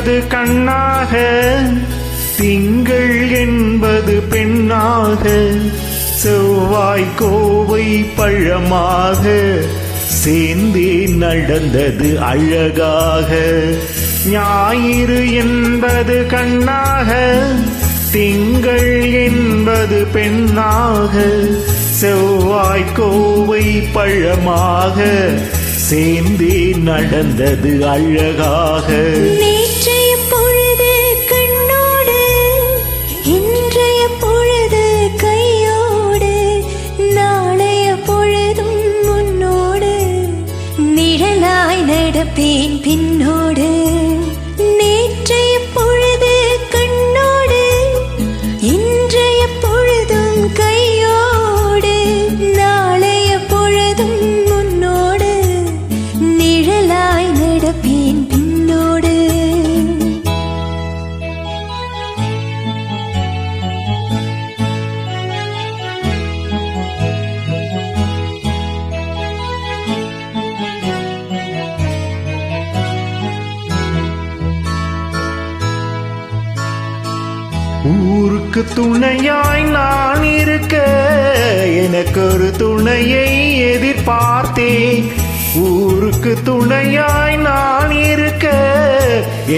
என்பது கண்ணாக, திங்கள் என்பது பெண்ணாக, செவ்வாய் கோவை பழமாக சேர்ந்தே நடந்தது அழகாக. ஞாயிறு என்பது கண்ணாக, திங்கள் என்பது பெண்ணாக, செவ்வாய் கோவை பழமாக சேர்ந்தே நடந்தது அழகாக. நேற்றைய பொழுது கண்ணோடு, இன்றைய பொழுது கையோடு, நாளைய பொழுதும் முன்னோடு, நிழலாய் நடப்பேன் பின்னோடு. நேற்றைய பொழுது கண்ணோடு, இன்றைய பொழுதும் கையோடு, நாளைய பொழுதும் முன்னோடு, நிழலாய் நடப்பேன் பின்னோடு. ஊருக்கு துணையாய் நான் இருக்க எனக்கு ஒரு துணையை எதிர்பார்த்தேன். ஊருக்கு துணையாய் நான் இருக்க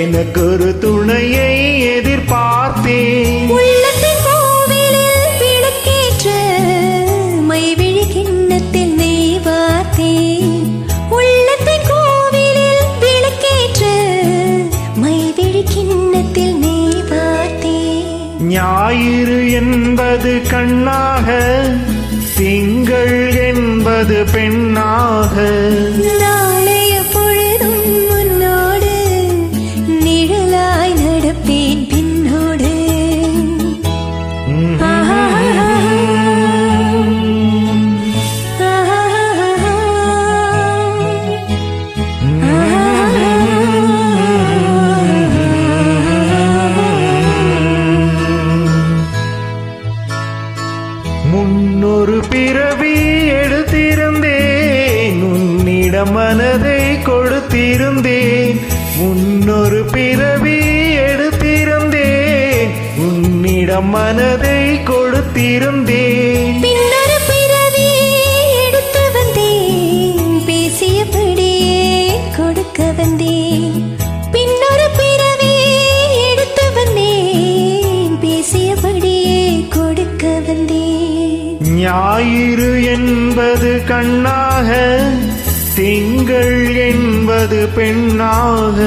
எனக்கு ஒரு துணையை எதிர்பார்த்தேன். உள்ளத்தின் கோவிலில் விளக்கேற்ற மைவிழி கிண்ணத்தில் நெய் வார்த்தேன். உள்ளத்தின் கோவிலில் விளக்கேற்ற மைவிழி கிண்ணத்தில் நெய் வார்த்தேன். ஞாயிறு என்பது கண்ணாக, திங்கள் என்பது பெண்ணாக, நாளைய பொழுதும் முன்னோடு, நிழலாய் நடப்பேன் பின்னோடு. முன்னொரு பிறவி எடுத்திருந்தேன், உன்னிடம் மனதை கொடுத்திருந்தேன். முன்னொரு பிறவி எடுத்திருந்தேன், உன்னிடம் மனதை கொடுத்திருந்தேன். பின்னொரு பிறவி எடுத்து வந்தேன், பேசியபடியே கொடுக்க வந்தேன். பின்னொரு பிறவி எடுத்து வந்தேன், பேசியபடியே கொடுக்க வந்தேன். ஞாயிறு என்பது கண்ணாக, திங்கள் என்பது பெண்ணாக,